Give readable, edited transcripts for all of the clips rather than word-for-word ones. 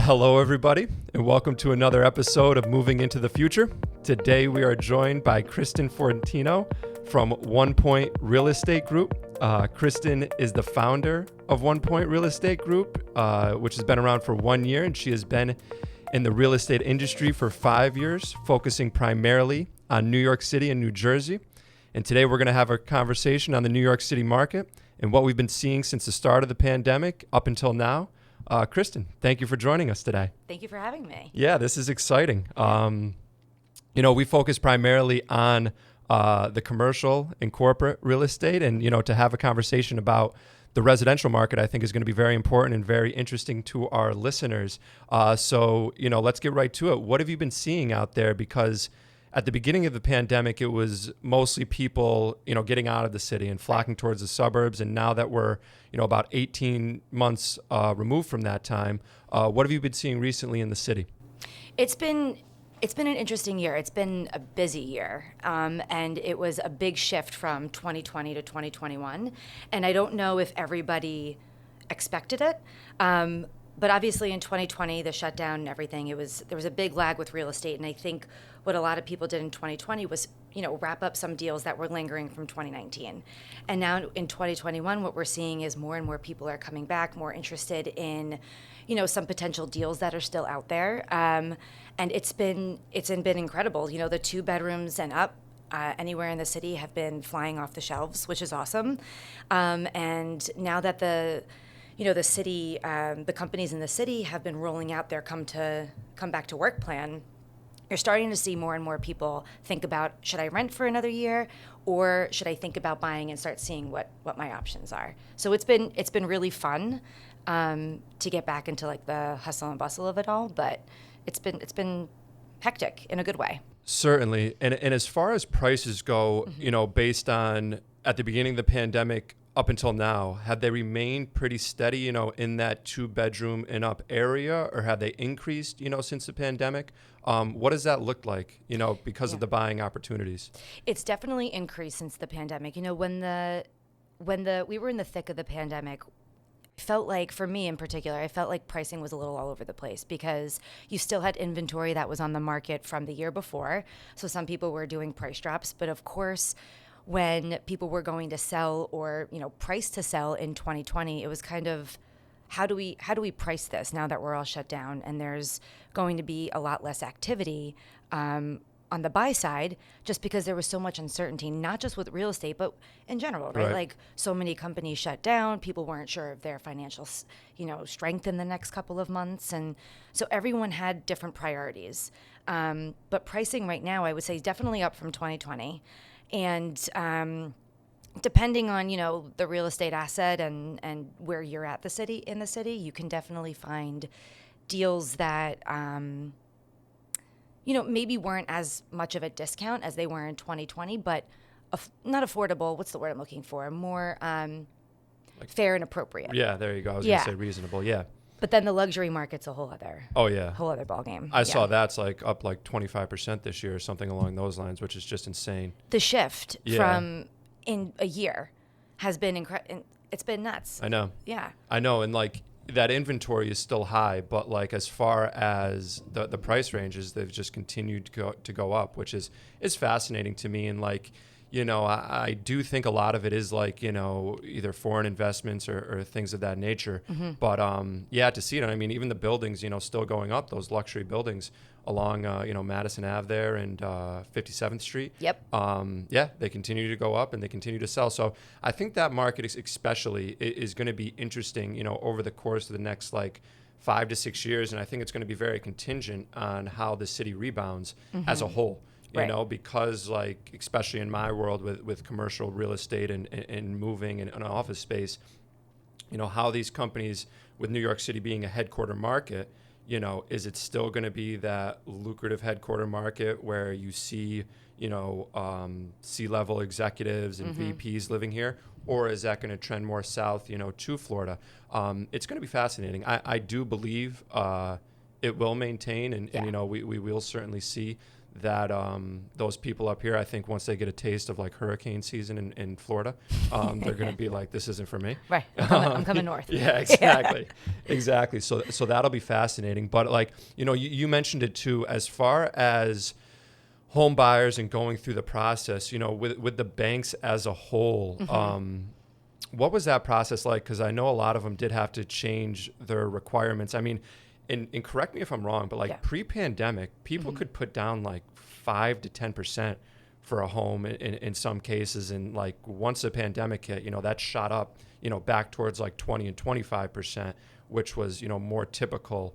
Hello, everybody, and welcome to another episode of Moving into the Future. Today, we are joined by Kristen Fortino from OnePoint Real Estate Group. Kristen is the founder of OnePoint Real Estate Group, which has been around for 1 year, and she has been in the real estate industry for 5 years, focusing primarily on New York City and New Jersey. And today, we're going to have a conversation on the New York City market and what we've been seeing since the start of the pandemic up until now. Kristen, thank you for joining us today. Thank you for having me. Yeah, this is exciting. We focus primarily on the commercial and corporate real estate, and, to have a conversation about the residential market, I think is going to be very important and very interesting to our listeners. So, let's get right to it. What have you been seeing out there? Because at the beginning of the pandemic, it was mostly people, getting out of the city and flocking towards the suburbs. And now that we're, about 18 months removed from that time, what have you been seeing recently in the city? It's been an interesting year. It's been a busy year, and it was a big shift from 2020 to 2021. And I don't know if everybody expected it. But obviously in 2020, the shutdown and everything, there was a big lag with real estate. And I think what a lot of people did in 2020 was, wrap up some deals that were lingering from 2019. And now in 2021, what we're seeing is more and more people are coming back, more interested in, some potential deals that are still out there. And it's been incredible. The 2 bedrooms and up anywhere in the city have been flying off the shelves, which is awesome. And now that the city, the companies in the city have been rolling out their come back to work plan, you're starting to see more and more people think about, should I rent for another year, or should I think about buying and start seeing what my options are? So it's been really fun to get back into like the hustle and bustle of it all, but it's been hectic in a good way. Certainly. And as far as prices go, based on at the beginning of the pandemic up until now, have they remained pretty steady, in that 2-bedroom and up area, or have they increased, since the pandemic? What does that look like, because of the buying opportunities? It's definitely increased since the pandemic. When we were in the thick of the pandemic, felt like, for me in particular, I felt like pricing was a little all over the place because you still had inventory that was on the market from the year before. So some people were doing price drops, but of course, when people were going to sell or, price to sell in 2020, it was kind of, how do we price this now that we're all shut down and there's going to be a lot less activity on the buy side, just because there was so much uncertainty, not just with real estate, but in general, right? Like so many companies shut down, people weren't sure of their financial, strength in the next couple of months. And so everyone had different priorities. But pricing right now, I would say, is definitely up from 2020. And depending on, the real estate asset and where you're at in the city, you can definitely find deals that, maybe weren't as much of a discount as they were in 2020, but not affordable. What's the word I'm looking for? More fair and appropriate. Yeah, there you go. I was going to say reasonable. Yeah. But then the luxury market's a whole other ballgame. I saw that's up 25% this year or something along those lines, which is just insane. The shift from in a year has been incredible. It's been nuts. I know. Yeah. I know. And that inventory is still high, but as far as the price ranges, they've just continued to go up, which is fascinating to me. And I do think a lot of it is either foreign investments or things of that nature. Mm-hmm. But to see it, I mean, even the buildings, still going up, those luxury buildings along, Madison Ave there and 57th Street. Yep. They continue to go up and they continue to sell. So I think that market especially is going to be interesting, over the course of the next 5 to 6 years. And I think it's going to be very contingent on how the city rebounds as a whole. Because especially in my world with commercial real estate and moving and office space, how these companies with New York City being a headquarter market, is it still going to be that lucrative headquarter market where you see, C-level executives and VPs living here? Or is that going to trend more south, to Florida? It's going to be fascinating. I do believe it will maintain and we will certainly see that those people up here, I think once they get a taste of like hurricane season in Florida, they're going to be like, this isn't for me. Right. I'm coming north. Yeah, exactly. Exactly. So that'll be fascinating. But like, you mentioned it too, as far as home buyers and going through the process, with the banks as a whole, what was that process like? Because I know a lot of them did have to change their requirements. I mean, and correct me if I'm wrong, but like pre-pandemic, people could put down like 5 to 10% for a home in some cases. And like once the pandemic hit, that shot up, back towards like 20 and 25%, which was, more typical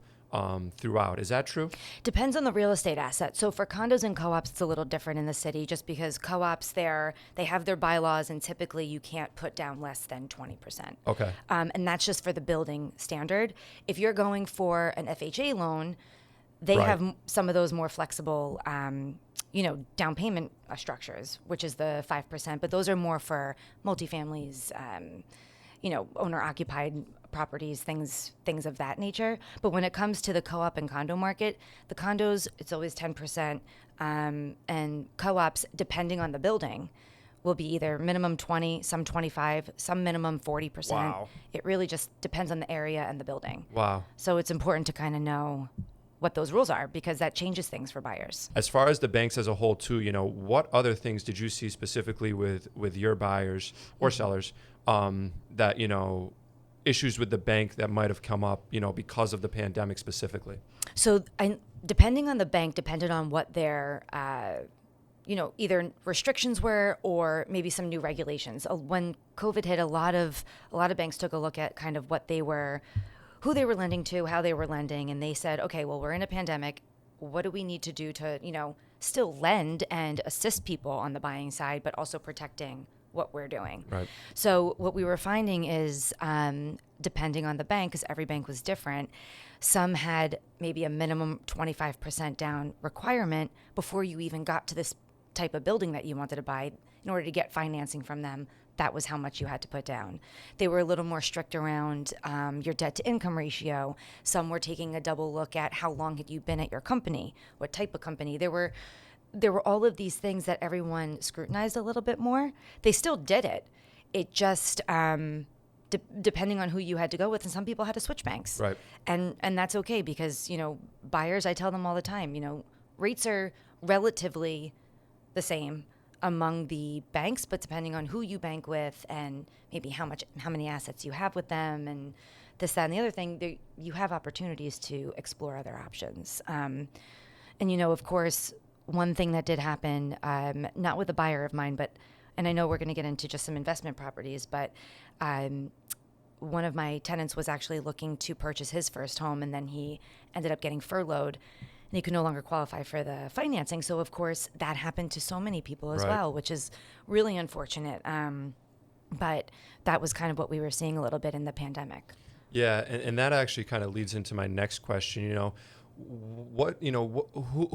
throughout. Is that true? Depends on the real estate asset. So for condos and co-ops, it's a little different in the city just because co-ops they have their bylaws and typically you can't put down less than 20%. Okay. And that's just for the building standard. If you're going for an FHA loan, they have some of those more flexible, down payment structures, which is the 5%, but those are more for multifamilies, owner-occupied properties, things of that nature. But when it comes to the co-op and condo market, the condos, it's always 10%, and co-ops, depending on the building, will be either minimum 20, some 25, some minimum 40%. Wow. It really just depends on the area and the building. Wow. So it's important to kind of know what those rules are because that changes things for buyers. As far as the banks as a whole too, what other things did you see specifically with your buyers or sellers that, issues with the bank that might have come up, because of the pandemic specifically? So depending on the bank, depended on what their, either restrictions were or maybe some new regulations. When COVID hit, a lot of banks took a look at kind of who they were lending to, how they were lending, and they said, okay, well, we're in a pandemic. What do we need to do to, still lend and assist people on the buying side, but also protecting what we're doing. Right. So what we were finding is, depending on the bank, because every bank was different, some had maybe a minimum 25% down requirement before you even got to this type of building that you wanted to buy. In order to get financing from them, that was how much you had to put down. They were a little more strict around your debt to income ratio. Some were taking a double look at how long had you been at your company, what type of company. There were all of these things that everyone scrutinized a little bit more. They still did it. It just, depending on who you had to go with, and some people had to switch banks. Right. And that's okay because, buyers, I tell them all the time, rates are relatively the same among the banks, but depending on who you bank with and maybe how many assets you have with them and this, that, and the other thing, you have opportunities to explore other options. And, of course, one thing that did happen, not with a buyer of mine, and I know we're going to get into just some investment properties, but one of my tenants was actually looking to purchase his first home, and then he ended up getting furloughed, and he could no longer qualify for the financing. So, of course, that happened to so many people as well, which is really unfortunate. But that was kind of what we were seeing a little bit in the pandemic. Yeah, and that actually kind of leads into my next question.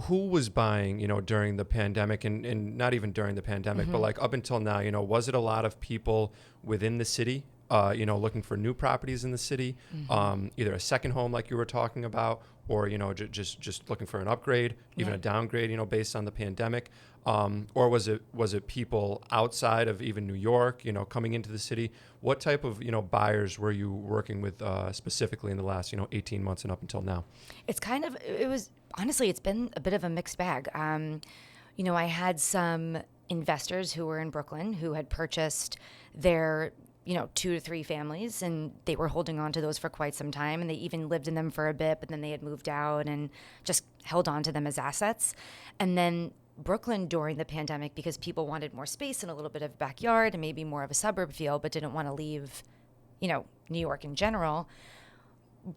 Who was buying, during the pandemic and not even during the pandemic, but like up until now, was it a lot of people within the city, looking for new properties in the city, either a second home like you were talking about, or, just looking for an upgrade, even a downgrade, based on the pandemic? Or was it people outside of even New York, coming into the city? What type of, buyers were you working with specifically in the last, 18 months and up until now? It's been a bit of a mixed bag. I had some investors who were in Brooklyn who had purchased their 2 to 3 families, and they were holding on to those for quite some time, and they even lived in them for a bit, but then they had moved out and just held on to them as assets. And then Brooklyn during the pandemic, because people wanted more space and a little bit of backyard and maybe more of a suburb feel, but didn't want to leave, New York in general.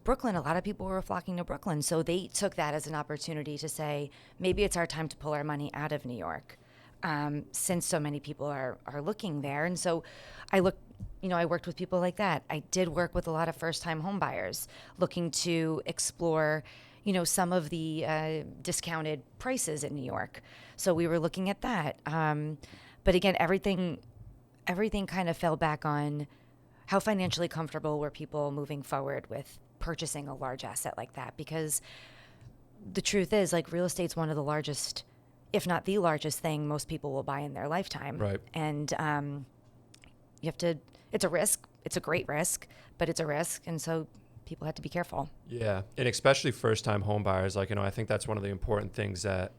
Brooklyn, a lot of people were flocking to Brooklyn. So they took that as an opportunity to say, maybe it's our time to pull our money out of New York, since so many people are looking there. And so I worked with people like that. I did work with a lot of first-time home buyers looking to explore, some of the discounted prices in New York. So we were looking at that. But again, everything kind of fell back on how financially comfortable were people moving forward with purchasing a large asset like that. Because the truth is, like, real estate's one of the largest if not the largest thing most people will buy in their lifetime. Right. And you have to, it's a risk. It's a great risk, but it's a risk. And so people have to be careful. Yeah. And especially first-time home buyers, like, I think that's one of the important things that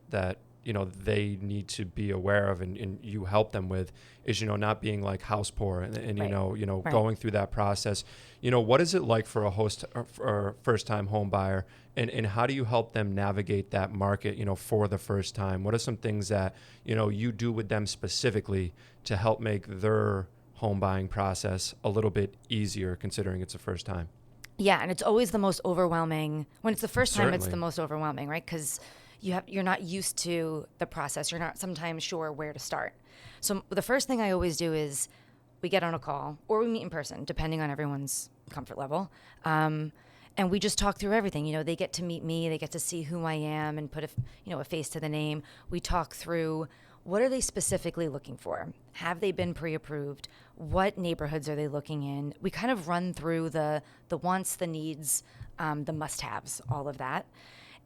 they need to be aware of, and you help them with is, not being like house poor and Right. Right. going through that process. What is it like for a first-time home buyer, and how do you help them navigate that market, for the first time? What are some things that, you do with them specifically to help make their home buying process a little bit easier, considering it's the first time? Yeah, and it's always the most overwhelming. When it's the first time, it's Certainly. the most overwhelming, right? Because you're not used to the process. You're not sometimes sure where to start. So the first thing I always do is we get on a call or we meet in person, depending on everyone's comfort level. And we just talk through everything. They get to meet me, they get to see who I am and put a face to the name. We talk through what are they specifically looking for? Have they been pre-approved? What neighborhoods are they looking in? We kind of run through the wants, the needs, the must-haves, all of that.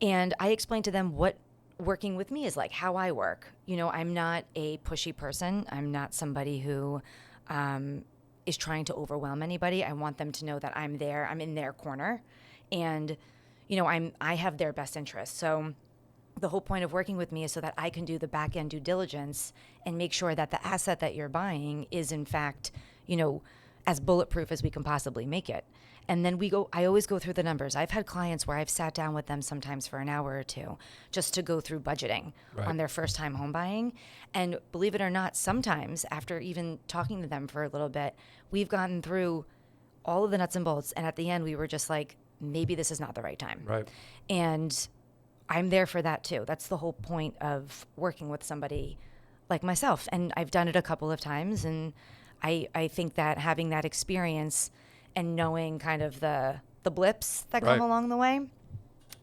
And I explain to them what working with me is like, how I work. I'm not a pushy person. I'm not somebody who is trying to overwhelm anybody. I want them to know that I'm there. I'm in their corner. And, I have their best interest. So the whole point of working with me is so that I can do the back end due diligence and make sure that the asset that you're buying is in fact, as bulletproof as we can possibly make it. And then I always go through the numbers. I've had clients where I've sat down with them sometimes for an hour or two just to go through budgeting Right. on their first time home buying. And believe it or not, sometimes after even talking to them for a little bit, we've gotten through all of the nuts and bolts. And at the end, we were just like, maybe this is not the right time. Right. And I'm there for that too. That's the whole point of working with somebody like myself. And I've done it a couple of times. And I think that having that experience and knowing kind of the blips that come Right. along the way,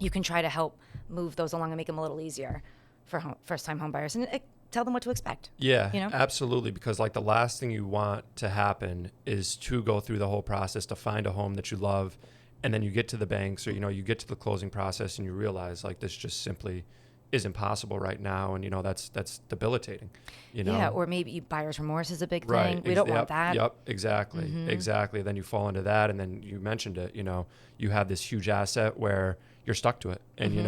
you can try to help move those along and make them a little easier for first-time home buyers and tell them what to expect. Yeah, You know? absolutely. Because like the last thing you want to happen is to go through the whole process to find a home that you love, and then you get to the banks or you get to the closing process and you realize like this just simply isn't possible right now, and that's debilitating. Yeah, or maybe buyer's remorse is a big Right. thing. We don't Yep, want that. Yep. Exactly. Exactly. Then you fall into that, and then you mentioned it. You have this huge asset where you're stuck to it, and you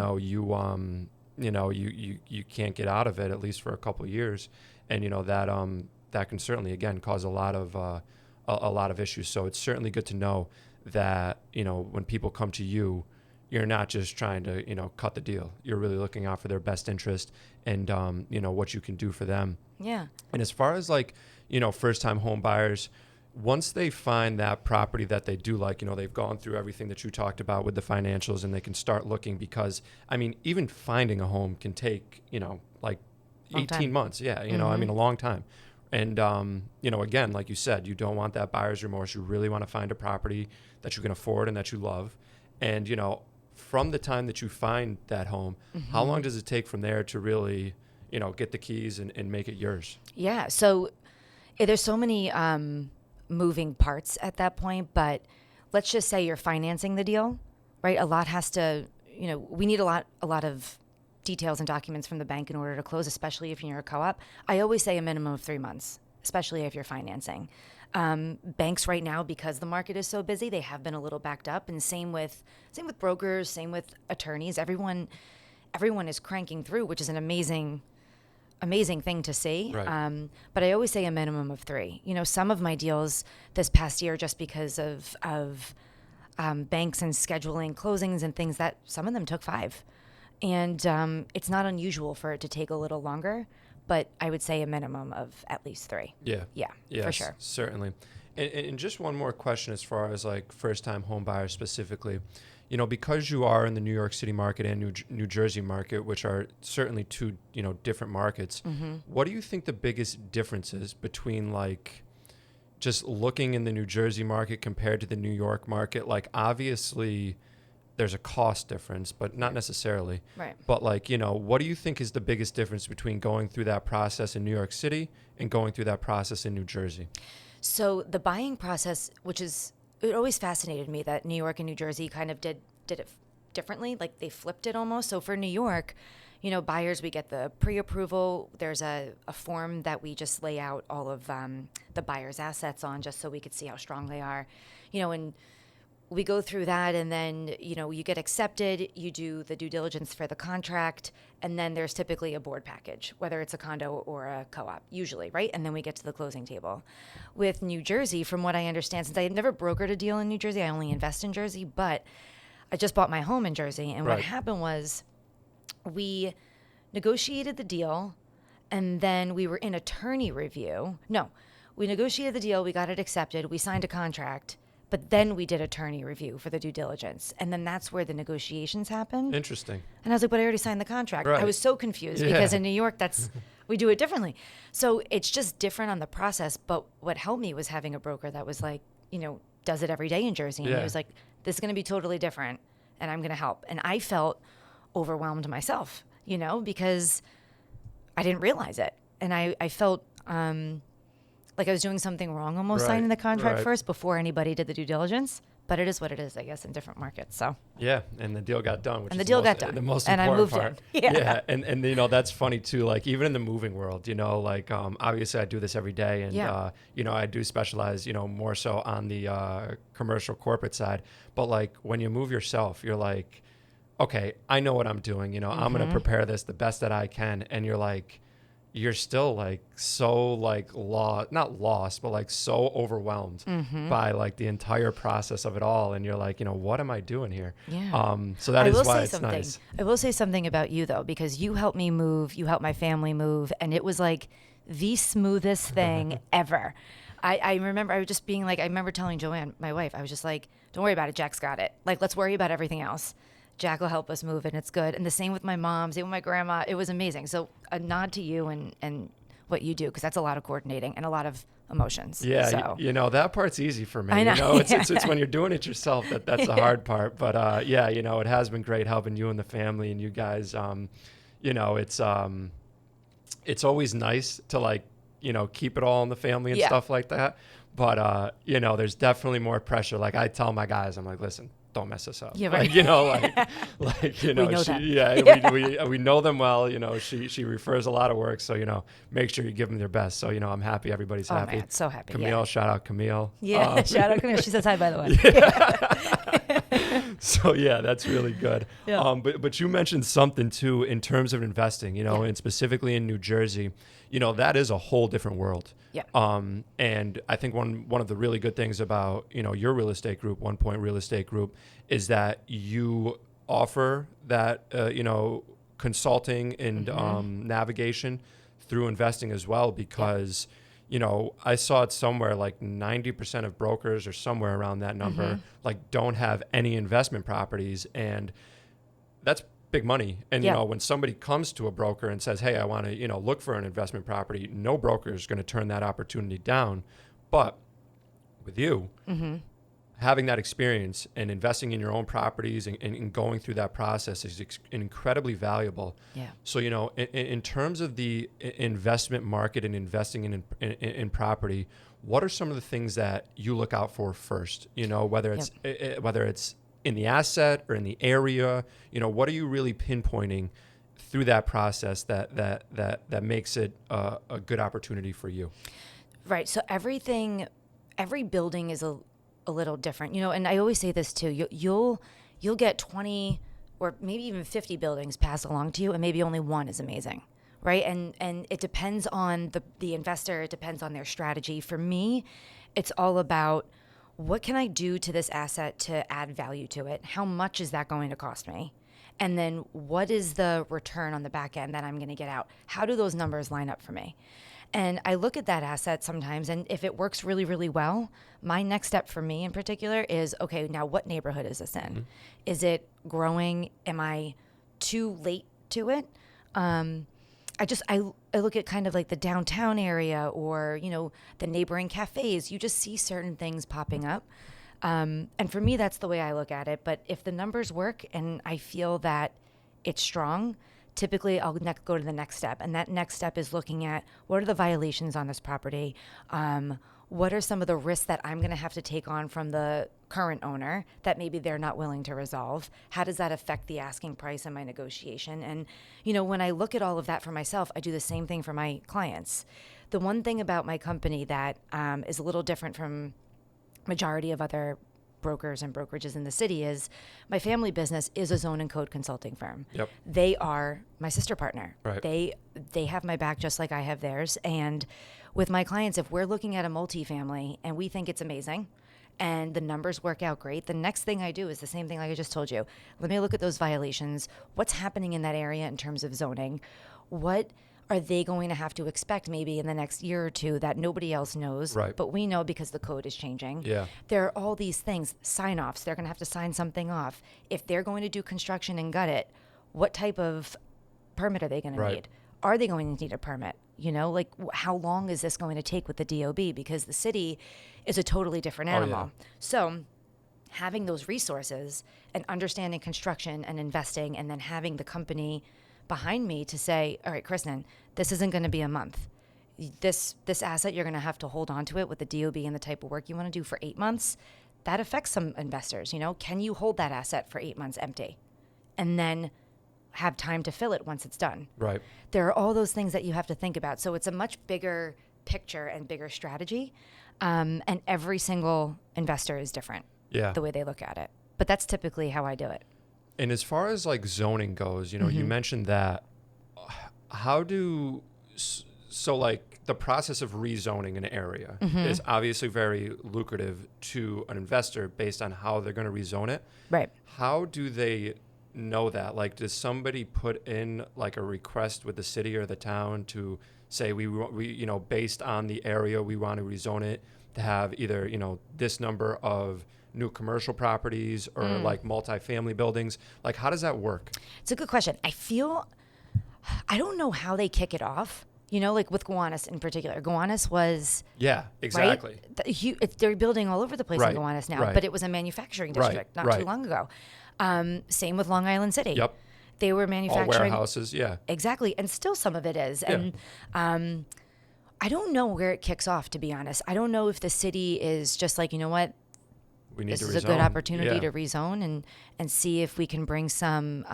can't get out of it, at least for a couple of years, and that can certainly again cause a lot of issues. So it's certainly good to know that when people come to you, you're not just trying to cut the deal. You're really looking out for their best interest and what you can do for them. Yeah. And as far as like first-time home buyers, once they find that property that they do like, they've gone through everything that you talked about with the financials, and they can start looking, because even finding a home can take like Long 18 time. months. Yeah, a long time. And again, like you said, you don't want that buyer's remorse. You really want to find a property that you can afford and that you love. And from the time that you find that home, how long does it take from there to really get the keys and make it yours? Yeah. So there's so many moving parts at that point, but let's just say you're financing the deal, right? A lot has to, we need a lot of details and documents from the bank in order to close, especially if you're a co-op. I always say a minimum of 3 months, especially if you're financing. Banks right now, because the market is so busy, they have been a little backed up, and same with brokers, same with attorneys. Everyone is cranking through, which is an amazing thing to see. Right. But I always say a minimum of 3. Some of my deals this past year, just because of banks and scheduling closings and things, that some of them took 5. And it's not unusual for it to take a little longer, but I would say a minimum of at least 3. Yeah. Yeah, Yes, for sure. certainly. And just one more question as far as like first-time home buyers specifically. Because you are in the New York City market and New Jersey market, which are certainly two, different markets, what do you think the biggest difference is between like just looking in the New Jersey market compared to the New York market? Like obviously there's a cost difference, but not necessarily. Right. But like, what do you think is the biggest difference between going through that process in New York City and going through that process in New Jersey? So the buying process, it always fascinated me that New York and New Jersey kind of did it differently. Like they flipped it almost. So for New York, buyers, we get the pre-approval. There's a form that we just lay out all of the buyer's assets on just so we could see how strong they are, and we go through that, and then, you get accepted, you do the due diligence for the contract, and then there's typically a board package, whether it's a condo or a co-op, usually, right? And then we get to the closing table. With New Jersey, from what I understand, since I had never brokered a deal in New Jersey, I only invest in Jersey, but I just bought my home in Jersey, and what happened was we negotiated the deal, and then we were in attorney review. No, we negotiated the deal, we got it accepted, we signed a contract, but then we did attorney review for the due diligence. And then that's where the negotiations happened. Interesting. And I was like, but I already signed the contract. Right. I was so confused because in New York, we do it differently. So it's just different on the process. But what helped me was having a broker that was like, does it every day in Jersey. And he was like, this is going to be totally different, and I'm going to help. And I felt overwhelmed myself, because I didn't realize it. And I felt like I was doing something wrong almost signing the contract first before anybody did the due diligence. But it is what it is, I guess, in different markets. So yeah, and the deal got done, the most and important part. Yeah, and that's funny too. Like even in the moving world, like obviously I do this every day, and I do specialize, more so on the commercial corporate side. But like when you move yourself, you're like, okay, I know what I'm doing. I'm going to prepare this the best that I can, and you're still like so like not lost, but like so overwhelmed by like the entire process of it all. And you're like, what am I doing here? Yeah. So that is why it's nice. I will say something about you though, because you helped me move, you helped my family move, and it was like the smoothest thing ever. I remember I was just being like, I remember telling Joanne, my wife, I was just like, don't worry about it. Jack's got it. Like, let's worry about everything else. Jack will help us move, and it's good. And the same with my mom, same with my grandma. It was amazing. So a nod to you and what you do, because that's a lot of coordinating and a lot of emotions. Yeah, so. That part's easy for me. I know. It's when you're doing it yourself that's the hard part. But it has been great helping you and the family and you guys. It's always nice to like keep it all in the family and stuff like that. But there's definitely more pressure. Like I tell my guys, I'm like, listen, don't mess us up. Yeah, right. We know them. We know them well. She refers a lot of work, so make sure you give them their best. So I'm happy everybody's happy. Man, so happy. Camille, shout out Camille. Yeah, shout out Camille. She says hi, by the way. So that's really good. Yeah. But you mentioned something too in terms of investing. And specifically in New Jersey, that is a whole different world. Yeah. And I think one of the really good things about, your real estate group, OnePoint Real Estate Group, is that you offer that, consulting and navigation through investing as well, because, I saw it somewhere like 90% of brokers or somewhere around that number, like don't have any investment properties. And that's big money. And, when somebody comes to a broker and says, hey, I want to, look for an investment property, no broker is going to turn that opportunity down. But with you, having that experience and investing in your own properties and going through that process is incredibly valuable. Yeah. So, in terms of the investment market and investing in property, what are some of the things that you look out for first? Whether it's in the asset or in the area, what are you really pinpointing through that process that makes it a good opportunity for you? Right. So every building is a little different, and I always say this too. You'll get 20 or maybe even 50 buildings passed along to you, and maybe only one is amazing, right? And it depends on the investor. It depends on their strategy. For me, it's all about, what can I do to this asset to add value to it? How much is that going to cost me? And then what is the return on the back end that I'm going to get out? How do those numbers line up for me? And I look at that asset sometimes, and if it works really, really well, my next step for me in particular is, okay, now what neighborhood is this in? Mm-hmm. Is it growing? Am I too late to it? I look at kind of like the downtown area or, the neighboring cafes. You just see certain things popping up. And for me, that's the way I look at it. But if the numbers work and I feel that it's strong, typically I'll go to the next step. And that next step is looking at, what are the violations on this property? what are some of the risks that I'm going to have to take on from the current owner that maybe they're not willing to resolve? How does that affect the asking price and my negotiation? And, when I look at all of that for myself, I do the same thing for my clients. The one thing about my company that is a little different from majority of other brokers and brokerages in the city is my family business is a zone and code consulting firm. Yep. They are my sister partner. Right. They have my back just like I have theirs. And with my clients, if we're looking at a multifamily and we think it's amazing and the numbers work out great, the next thing I do is the same thing like I just told you. Let me look at those violations. What's happening in that area in terms of zoning? What are they going to have to expect maybe in the next year or two that nobody else knows, Right. but we know because the code is changing? Yeah. There are all these things, sign-offs. They're going to have to sign something off. If they're going to do construction and gut it, what type of permit are they going to Right. need? Are they going to need a permit? How long is this going to take with the DOB? Because the city is a totally different animal. yeah. So having those resources and understanding construction and investing and then having the company behind me to say, all right, Kristen, this isn't going to be a month. This asset, you're going to have to hold on to it with the DOB and the type of work you want to do for 8 months. That affects some investors. Can you hold that asset for 8 months empty and then have time to fill it once it's done? Right. There are all those things that you have to think about. So it's a much bigger picture and bigger strategy. And every single investor is different, Yeah. the way they look at it. But that's typically how I do it. And as far as like zoning goes, you mentioned that. So like the process of rezoning an area is obviously very lucrative to an investor based on how they're going to rezone it. Right. How do they know that? Like, does somebody put in like a request with the city or the town to say we based on the area we want to rezone it to have either this number of new commercial properties or like multifamily buildings? Like, how does that work? It's a good question. I don't know how they kick it off. Like with Gowanus in particular. Gowanus was... Yeah, exactly. Right? They're building all over the place Right, in Gowanus now, right. but it was a manufacturing district not too long ago. Same with Long Island City. Yep. They were All manufacturing... warehouses, yeah. Exactly. And still some of it is. Yeah. And I don't know where it kicks off, to be honest. I don't know if the city is just like, you know what? We need This to is a rezone. good opportunity Yeah. to rezone and see if we can bring some...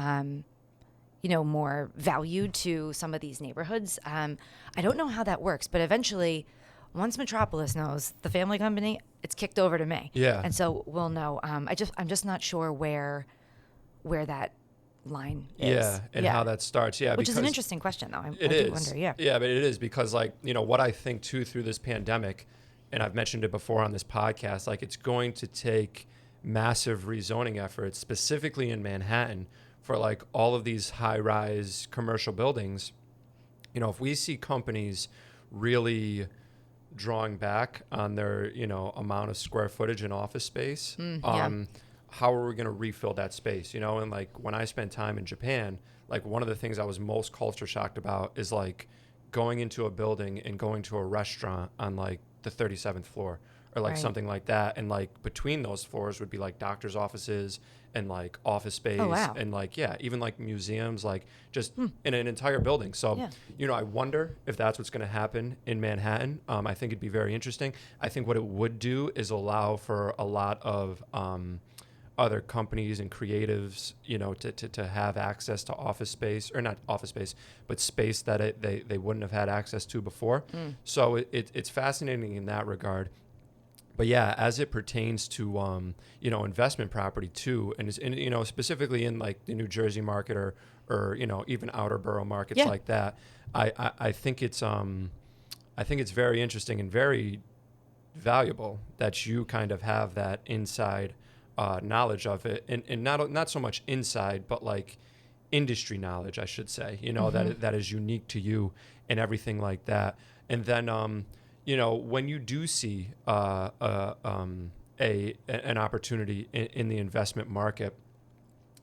more value to some of these neighborhoods. I don't know how that works, but eventually, once Metropolis knows, the family company, it's kicked over to me. Yeah. And so we'll know. I'm just not sure where that line is. Yeah, and how that starts. Yeah, Which is an because interesting question, though. I it do is. wonder. Yeah. Yeah, but it is because like, what I think too through this pandemic, and I've mentioned it before on this podcast, like it's going to take massive rezoning efforts, specifically in Manhattan, for like all of these high-rise commercial buildings. If we see companies really drawing back on their, amount of square footage in office space, how are we going to refill that space? And like when I spent time in Japan, like one of the things I was most culture shocked about is like going into a building and going to a restaurant on like the 37th floor or like Right. something like that. And like between those floors would be like doctor's offices and like office space wow. and like, yeah, even like museums, like just in an entire building. So, Yeah. I wonder if that's what's going to happen in Manhattan. I think it'd be very interesting. I think what it would do is allow for a lot of other companies and creatives, to have access to office space, or not office space, but space that they wouldn't have had access to before. So it's fascinating in that regard. But yeah, as it pertains to investment property too, and specifically in like the New Jersey market or even outer borough markets like that, I think it's very interesting and very valuable that you kind of have that inside knowledge of it, and not so much inside, but like industry knowledge, I should say. That is unique to you and everything like that. And then when you do see an opportunity in the investment market,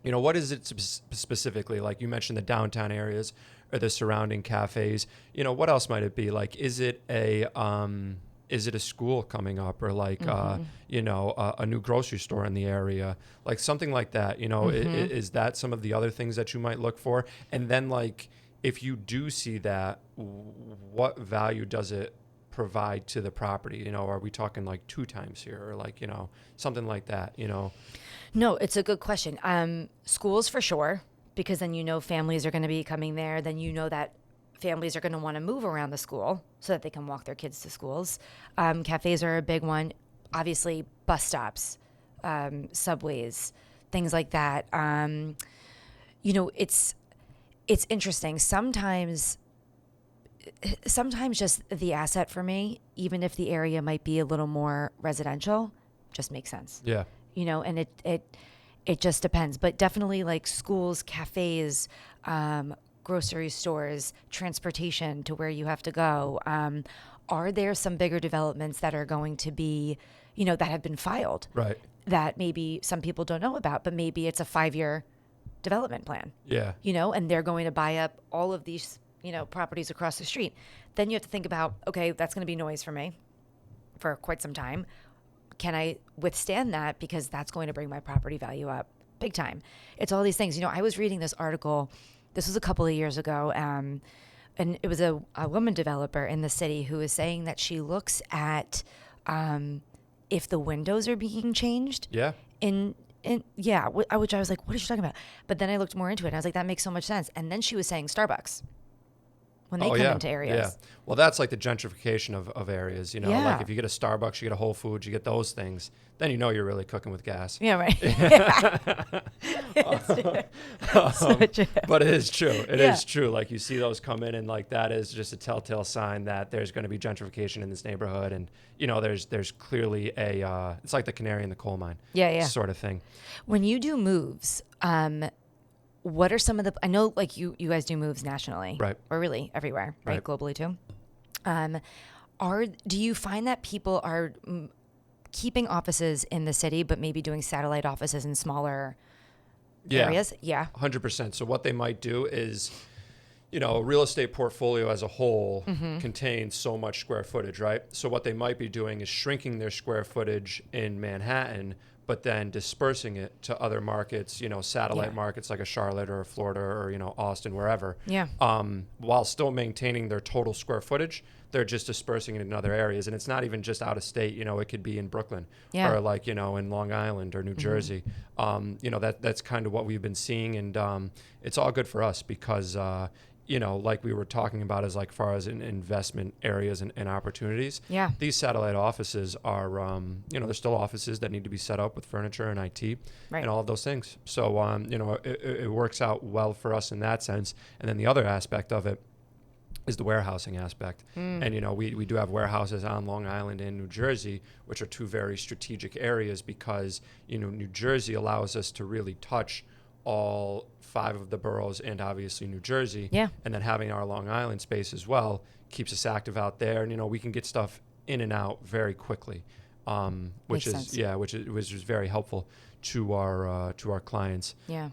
what is it specifically? Like you mentioned the downtown areas or the surrounding cafes. What else might it be? Like, is it a school coming up, or like a new grocery store in the area, like something like that? Is that some of the other things that you might look for? And then like if you do see that, what value does it provide to the property? You know, are we talking like 2 times here, or like, you know, something like that, you know? No, it's a good question. Schools for sure, because then families are going to be coming there. Then that families are going to want to move around the school so that they can walk their kids to schools. Cafes are a big one. Obviously, bus stops, subways, things like that. It's interesting. Sometimes just the asset for me, even if the area might be a little more residential, just makes sense. Yeah. And it just depends. But definitely like schools, cafes, grocery stores, transportation to where you have to go. Are there some bigger developments that are going to be, that have been filed? Right. That maybe some people don't know about, but maybe it's a 5-year development plan. Yeah. And they're going to buy up all of these, properties across the street. Then you have to think about, okay, that's going to be noise for me for quite some time. Can I withstand that? Because that's going to bring my property value up big time. It's all these things. I was reading this article, this was a couple of years ago, and it was a woman developer in the city who was saying that she looks at if the windows are being changed. Yeah. Which I was like, what is she talking about? But then I looked more into it and I was like, that makes so much sense. And then she was saying Starbucks when they come into areas. Yeah. Well, that's like the gentrification of areas, Yeah. like if you get a Starbucks, you get a Whole Foods, you get those things, then you're really cooking with gas. Yeah, right. But it is true. It is true. Like you see those come in, and like that is just a telltale sign that there's going to be gentrification in this neighborhood. And, there's clearly it's like the canary in the coal mine sort of thing. When you do moves, what are some of I know like you guys do moves nationally, right? Or really everywhere, right? Globally too. Do you find that people are keeping offices in the city, but maybe doing satellite offices in smaller areas? Yeah. 100%. So what they might do is, a real estate portfolio as a whole contains so much square footage, right? So what they might be doing is shrinking their square footage in Manhattan, but then dispersing it to other markets, satellite markets like a Charlotte or a Florida or, Austin, wherever. Yeah. While still maintaining their total square footage, they're just dispersing it in other areas. And it's not even just out of state, it could be in Brooklyn or like, in Long Island or New Jersey. That's kind of what we've been seeing. And it's all good for us because, like we were talking about as like far as in investment areas and opportunities. Yeah. These satellite offices are, they're still offices that need to be set up with furniture and IT and all of those things. So, it works out well for us in that sense. And then the other aspect of it is the warehousing aspect. And, we do have warehouses on Long Island and New Jersey, which are 2 very strategic areas because, New Jersey allows us to really touch all 5 of the boroughs and obviously New Jersey. Yeah. And then having our Long Island space as well keeps us active out there. And, we can get stuff in and out very quickly, which is very helpful to our clients. Yeah.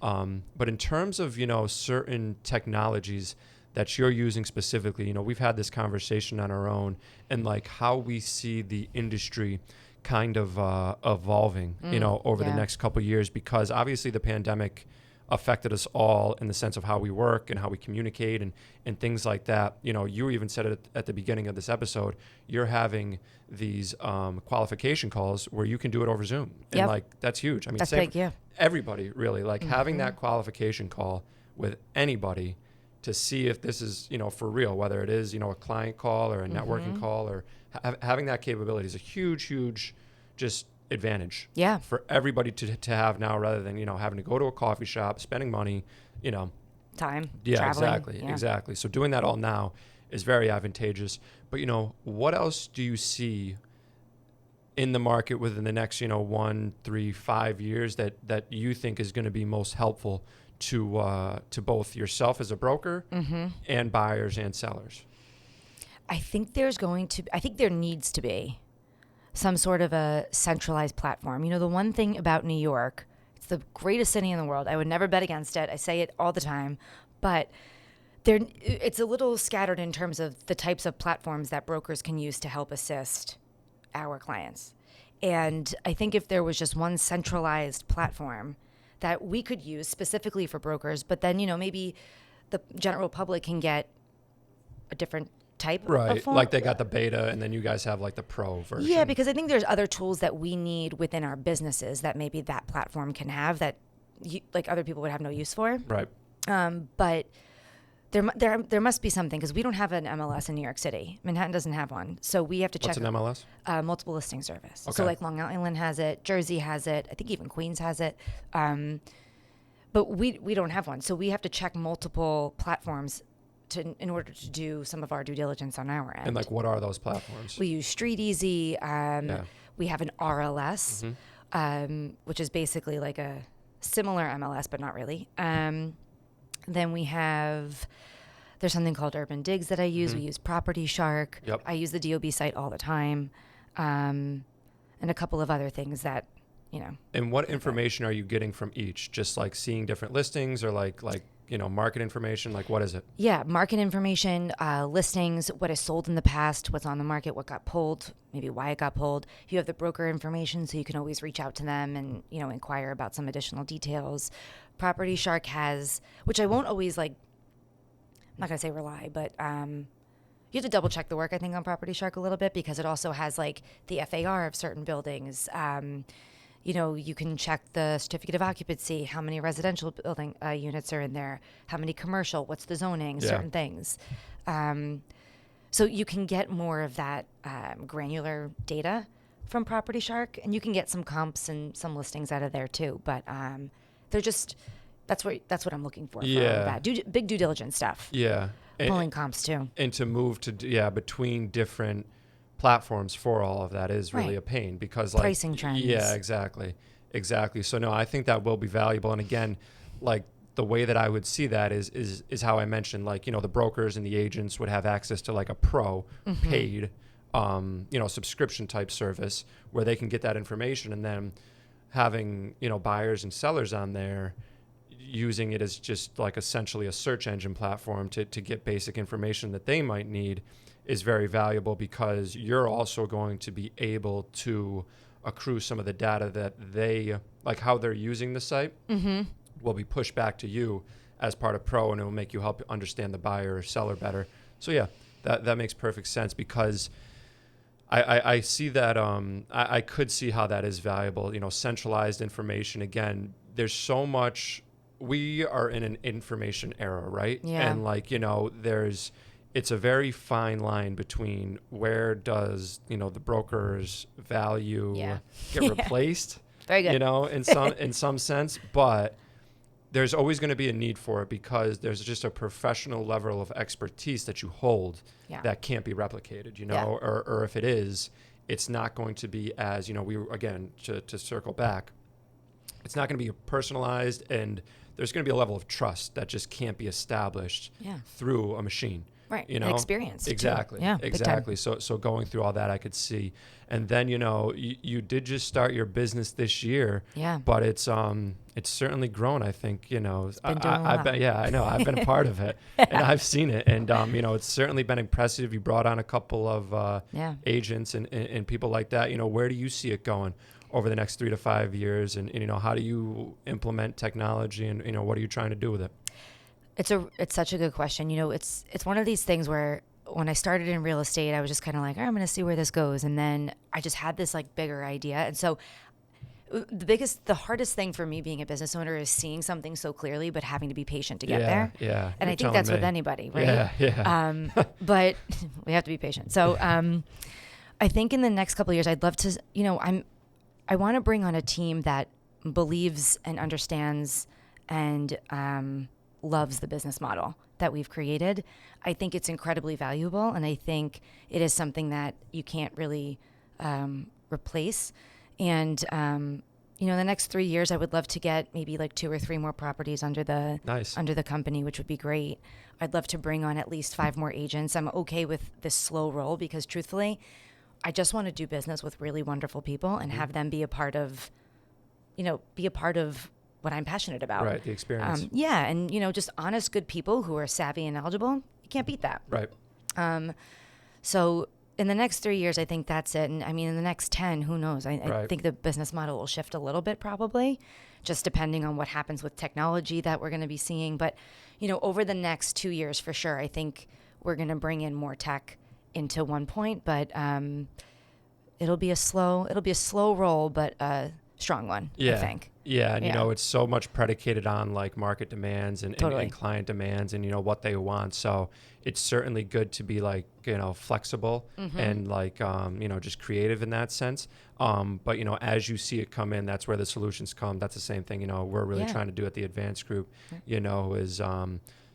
But in terms of, certain technologies that you're using specifically, we've had this conversation on our own and like how we see the industry kind of evolving, over the next couple of years, because obviously the pandemic affected us all in the sense of how we work and how we communicate and things like that. You even said it at the beginning of this episode, you're having these qualification calls where you can do it over Zoom. And like, that's huge. I mean, that's big, everybody really like having that qualification call with anybody to see if this is, for real, whether it is, a client call or a networking call or having that capability is a huge just advantage for everybody to have now rather than, having to go to a coffee shop, spending money, time, traveling. Exactly. So doing that all now is very advantageous. But, what else do you see in the market within the next, 1, 3, 5 years that you think is going to be most helpful to both yourself as a broker and buyers and sellers? I think there needs to be some sort of a centralized platform. The one thing about New York, it's the greatest city in the world. I would never bet against it. I say it all the time, but it's a little scattered in terms of the types of platforms that brokers can use to help assist our clients. And I think if there was just one centralized platform that we could use specifically for brokers, but then, maybe the general public can get a different type Right. of form. Like they got the beta and then you guys have like the pro version. Yeah, because I think there's other tools that we need within our businesses that maybe that platform can have that like other people would have no use for. Right. But there must be something, because we don't have an MLS in New York City. Manhattan doesn't have one. So we have to check. What's an MLS? Multiple listing service. Okay. So like Long Island has it, Jersey has it, I think even Queens has it. But we don't have one. So we have to check multiple platforms in order to do some of our due diligence on our end. And like, what are those platforms? We use Street Easy. We have an RLS, which is basically like a similar MLS, but not really. Then we have, there's something called Urban Digs that I use. We use Property Shark. Yep. I use the DOB site all the time. And a couple of other things that, And what information are you getting from each? Just like seeing different listings or like market information? Like, what is it? Yeah, market information, listings, what is sold in the past, what's on the market, what got pulled, maybe why it got pulled. You have the broker information, so you can always reach out to them and, inquire about some additional details. Property Shark has, which I won't always I'm not going to say rely, but you have to double check the work, I think, on Property Shark a little bit, because it also has like the FAR of certain buildings. You can check the certificate of occupancy, how many residential building units are in there, how many commercial, what's the zoning, certain things. So you can get more of that granular data from Property Shark, and you can get some comps and some listings out of there too. But they're just, that's what I'm looking for. Yeah. That big due diligence stuff. Yeah. Pulling comps too. And to move to, between different platforms for all of that is really a pain, because like pricing trends. Yeah, exactly. So no, I think that will be valuable. And again, like the way that I would see that is how I mentioned, like, the brokers and the agents would have access to like a pro paid, subscription type service where they can get that information, and then having, buyers and sellers on there using it as just like essentially a search engine platform to get basic information that they might need is very valuable, because you're also going to be able to accrue some of the data that they, like how they're using the site, will be pushed back to you as part of Pro, and it will make you help understand the buyer or seller better. So yeah, that makes perfect sense, because I see that I could see how that is valuable. Centralized information. Again, there's so much. We are in an information era, right? Yeah. And it's a very fine line between where does, the broker's value get replaced, Very good. in some sense, but there's always going to be a need for it, because there's just a professional level of expertise that you hold that can't be replicated, or if it is, it's not going to be as, to circle back, it's not going to be personalized, and there's going to be a level of trust that just can't be established through a machine. Right. And experience. Exactly. Too. Yeah. Exactly. So going through all that, I could see. And then, you did just start your business this year. Yeah. But it's certainly grown, I think, been doing I bet, I know. I've been a part of it and I've seen it. And, it's certainly been impressive. You brought on a couple of agents and people like that. Where do you see it going over the next 3 to 5 years? And how do you implement technology, and, what are you trying to do with it? It's such a good question. It's one of these things where when I started in real estate, I was just kind of like, I'm going to see where this goes. And then I just had this like bigger idea. And so the hardest thing for me being a business owner is seeing something so clearly, but having to be patient to get there. Yeah. And I think that's with anybody, right? Yeah. But we have to be patient. So I think in the next couple of years, I'd love to, I want to bring on a team that believes and understands and loves the business model that we've created. I think it's incredibly valuable, and I think it is something that you can't really replace. And the next 3 years, I would love to get maybe like 2 or 3 more properties under the company, which would be great. I'd love to bring on at least 5 more agents. I'm okay with this slow roll, because truthfully, I just want to do business with really wonderful people and have them be a part of what I'm passionate about. Right, the experience. And, just honest, good people who are savvy and knowledgeable. You can't beat that. Right. So in the next 3 years, I think that's it. And I mean, in the next 10, who knows? I think the business model will shift a little bit, probably, just depending on what happens with technology that we're going to be seeing. But, over the next 2 years, for sure, I think we're going to bring in more tech into OnePoint, but it'll be a slow roll, but a strong one, I think. Yeah, and you know, it's so much predicated on like market demands and client demands and, you know, what they want. So it's certainly good to be like, you know, flexible and like, you know, just creative in that sense. But, you know, as you see it come in, that's where the solutions come. That's the same thing, you know, we're really trying to do at the Advanced Group, you know, is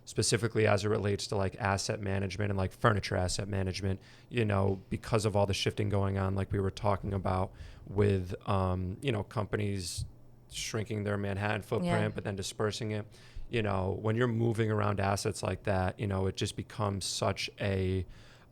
specifically as it relates to like asset management and like furniture asset management, you know, because of all the shifting going on, like we were talking about with, you know, companies shrinking their Manhattan footprint, but then dispersing it. You know, when you're moving around assets like that, you know, it just becomes such a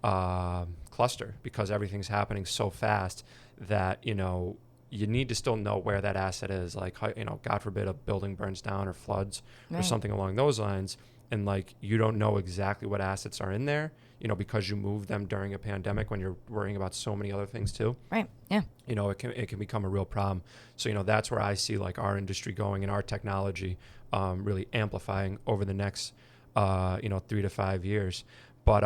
cluster because everything's happening so fast that, you know, you need to still know where that asset is. Like, you know, God forbid a building burns down or floods or something along those lines. And like, you don't know exactly what assets are in there, you know, because you moved them during a pandemic when you're worrying about so many other things too. Right. Yeah. You know, it can become a real problem. So, you know, that's where I see like our industry going and our technology really amplifying over the next, you know, 3 to 5 years. But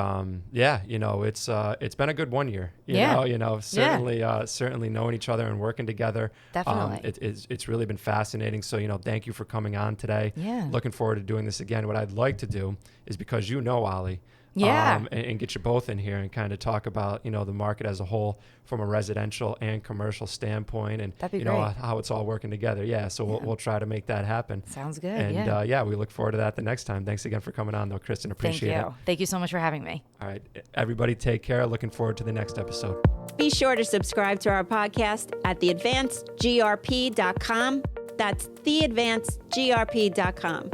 yeah, you know, it's been a good 1 year. You know, certainly knowing each other and working together. Definitely. It's really been fascinating. So, you know, thank you for coming on today. Yeah. Looking forward to doing this again. What I'd like to do is, because you know Ollie, and get you both in here and kind of talk about, you know, the market as a whole from a residential and commercial standpoint, and you know how it's all working together. Yeah, so we'll try to make that happen. Sounds good. And we look forward to that the next time. Thanks again for coming on, though, Kristen. Appreciate it. Thank you so much for having me. All right, everybody, take care. Looking forward to the next episode. Be sure to subscribe to our podcast at theadvancedgrp.com. That's theadvancedgrp.com.